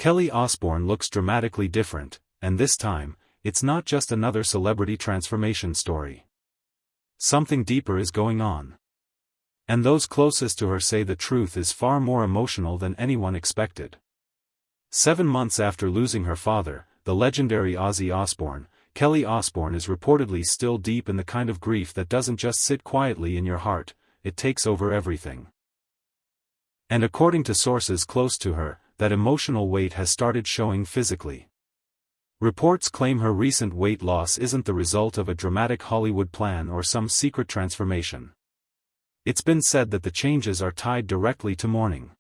Kelly Osbourne looks dramatically different, and this time, it's not just another celebrity transformation story. Something deeper is going on. And those closest to her say the truth is far more emotional than anyone expected. 7 months after losing her father, the legendary Ozzy Osbourne, Kelly Osbourne is reportedly still deep in the kind of grief that doesn't just sit quietly in your heart, it takes over everything. And according to sources close to her, that emotional weight has started showing physically. Reports claim her recent weight loss isn't the result of a dramatic Hollywood plan or some secret transformation. It's been said that the changes are tied directly to mourning.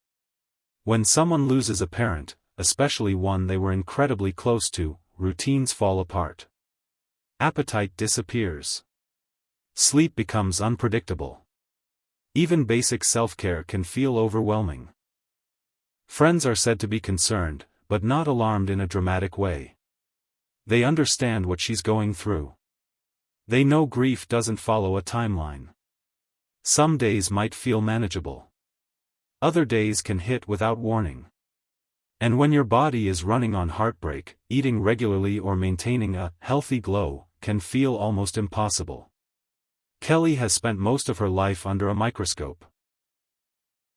When someone loses a parent, especially one they were incredibly close to, routines fall apart. Appetite disappears. Sleep becomes unpredictable. Even basic self-care can feel overwhelming. Friends are said to be concerned, but not alarmed in a dramatic way. They understand what she's going through. They know grief doesn't follow a timeline. Some days might feel manageable. Other days can hit without warning. And when your body is running on heartbreak, eating regularly or maintaining a healthy glow can feel almost impossible. Kelly has spent most of her life under a microscope.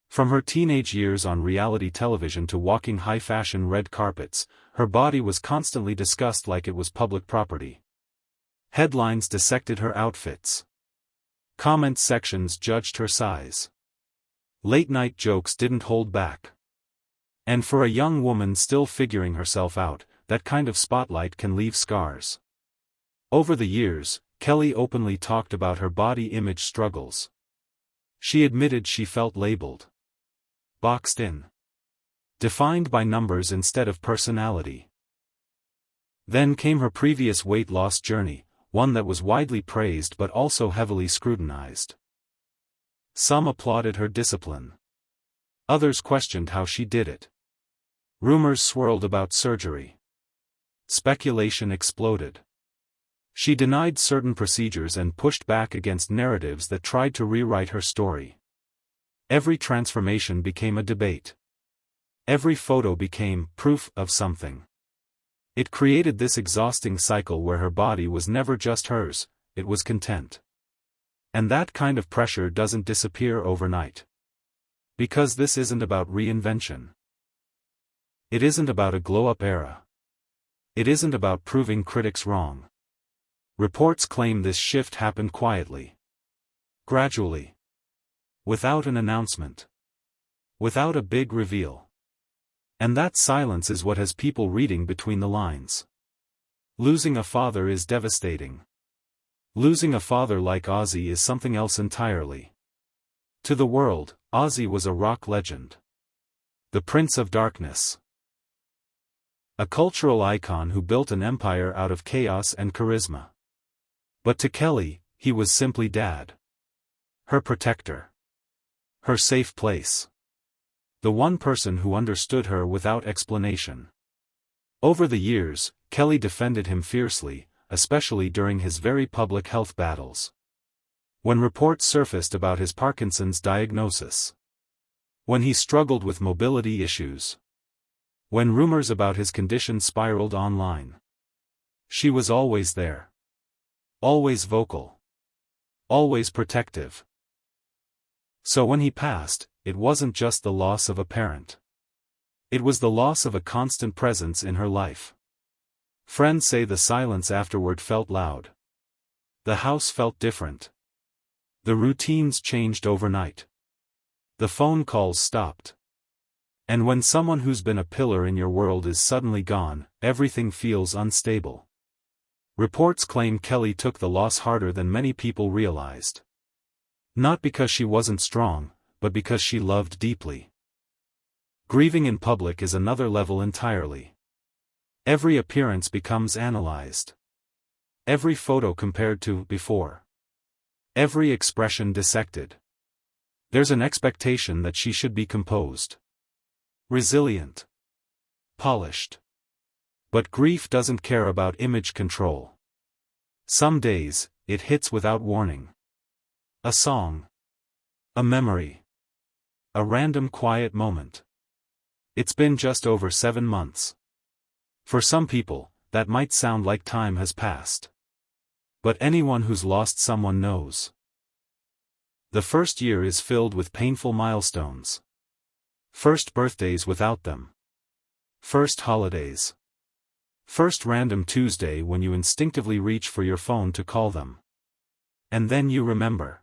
From her teenage years on reality television to walking high-fashion red carpets, her body was constantly discussed like it was public property. Headlines dissected her outfits. Comment sections judged her size. Late-night jokes didn't hold back. And for a young woman still figuring herself out, that kind of spotlight can leave scars. Over the years, Kelly openly talked about her body image struggles. She admitted she felt labeled. Boxed in. Defined by numbers instead of personality. Then came her previous weight loss journey, one that was widely praised but also heavily scrutinized. Some applauded her discipline. Others questioned how she did it. Rumors swirled about surgery. Speculation exploded. She denied certain procedures and pushed back against narratives that tried to rewrite her story. Every transformation became a debate. Every photo became proof of something. It created this exhausting cycle where her body was never just hers, it was content. And that kind of pressure doesn't disappear overnight. Because this isn't about reinvention. It isn't about a glow-up era. It isn't about proving critics wrong. Reports claim this shift happened quietly. Gradually. Without an announcement. Without a big reveal. And that silence is what has people reading between the lines. Losing a father is devastating. Losing a father like Ozzy is something else entirely. To the world, Ozzy was a rock legend. The Prince of Darkness. A cultural icon who built an empire out of chaos and charisma. But to Kelly, he was simply Dad. Her protector. Her safe place. The one person who understood her without explanation. Over the years, Kelly defended him fiercely, especially during his very public health battles. When reports surfaced about his Parkinson's diagnosis. When he struggled with mobility issues. When rumors about his condition spiraled online. She was always there. Always vocal. Always protective. So when he passed, it wasn't just the loss of a parent. It was the loss of a constant presence in her life. Friends say the silence afterward felt loud. The house felt different. The routines changed overnight. The phone calls stopped. And when someone who's been a pillar in your world is suddenly gone, everything feels unstable. Reports claim Kelly took the loss harder than many people realized. Not because she wasn't strong, but because she loved deeply. Grieving in public is another level entirely. Every appearance becomes analyzed. Every photo compared to before. Every expression dissected. There's an expectation that she should be composed. Resilient. Polished. But grief doesn't care about image control. Some days, it hits without warning. A song. A memory. A random quiet moment. It's been just over 7 months. For some people, that might sound like time has passed. But anyone who's lost someone knows. The first year is filled with painful milestones. First birthdays without them. First holidays. First random Tuesday when you instinctively reach for your phone to call them. And then you remember.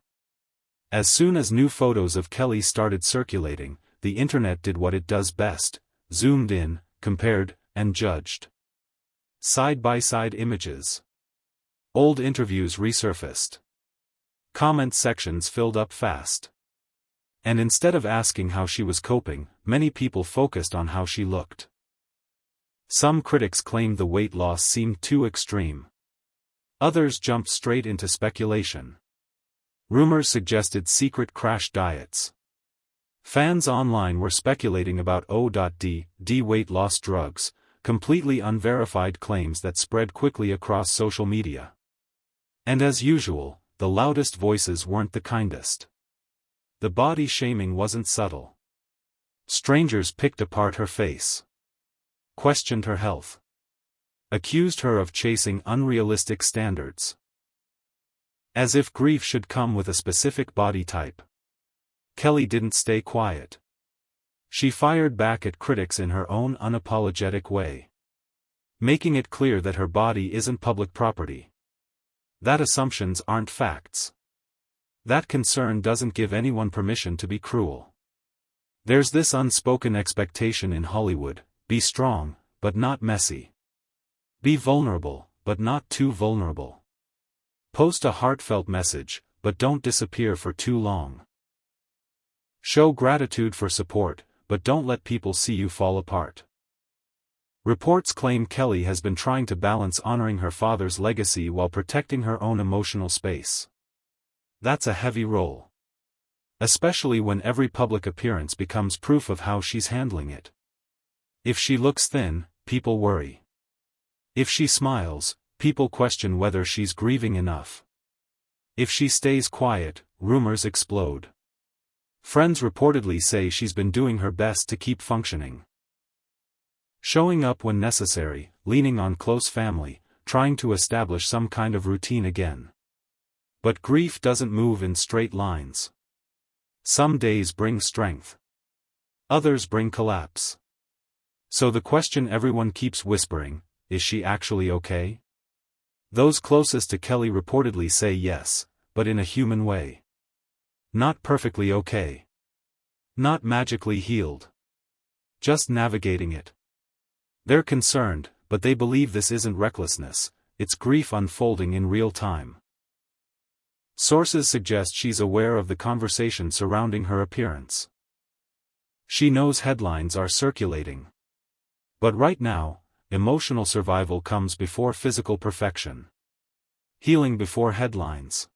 As soon as new photos of Kelly started circulating, the internet did what it does best: zoomed in, compared, and judged. Side-by-side images. Old interviews resurfaced. Comment sections filled up fast. And instead of asking how she was coping, many people focused on how she looked. Some critics claimed the weight loss seemed too extreme. Others jumped straight into speculation. Rumors suggested secret crash diets. Fans online were speculating about OD weight loss drugs, completely unverified claims that spread quickly across social media. And as usual, the loudest voices weren't the kindest. The body shaming wasn't subtle. Strangers picked apart her face. Questioned her health. Accused her of chasing unrealistic standards. As if grief should come with a specific body type. Kelly didn't stay quiet. She fired back at critics in her own unapologetic way. Making it clear that her body isn't public property. That assumptions aren't facts. That concern doesn't give anyone permission to be cruel. There's this unspoken expectation in Hollywood: be strong, but not messy. Be vulnerable, but not too vulnerable. Post a heartfelt message, but don't disappear for too long. Show gratitude for support, but don't let people see you fall apart. Reports claim Kelly has been trying to balance honoring her father's legacy while protecting her own emotional space. That's a heavy role. Especially when every public appearance becomes proof of how she's handling it. If she looks thin, people worry. If she smiles, people question whether she's grieving enough. If she stays quiet, rumors explode. Friends reportedly say she's been doing her best to keep functioning. Showing up when necessary, leaning on close family, trying to establish some kind of routine again. But grief doesn't move in straight lines. Some days bring strength. Others bring collapse. So the question everyone keeps whispering: is she actually okay? Those closest to Kelly reportedly say yes, but in a human way. Not perfectly okay. Not magically healed. Just navigating it. They're concerned, but they believe this isn't recklessness, it's grief unfolding in real time. Sources suggest she's aware of the conversation surrounding her appearance. She knows headlines are circulating. But right now, emotional survival comes before physical perfection. Healing before headlines.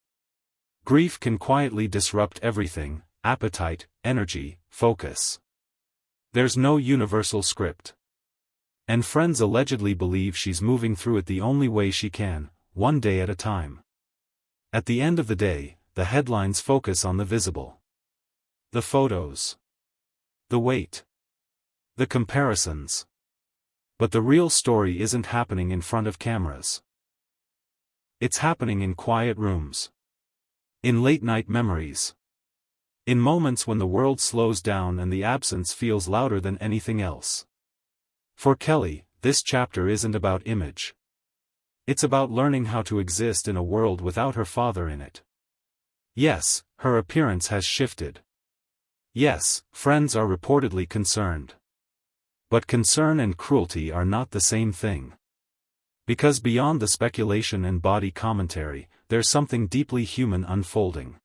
Grief can quietly disrupt everything: appetite, energy, focus. There's no universal script. And friends allegedly believe she's moving through it the only way she can, one day at a time. At the end of the day, the headlines focus on the visible. The photos. The weight. The comparisons. But the real story isn't happening in front of cameras. It's happening in quiet rooms. In late-night memories. In moments when the world slows down and the absence feels louder than anything else. For Kelly, this chapter isn't about image. It's about learning how to exist in a world without her father in it. Yes, her appearance has shifted. Yes, friends are reportedly concerned. But concern and cruelty are not the same thing. Because beyond the speculation and body commentary, there's something deeply human unfolding.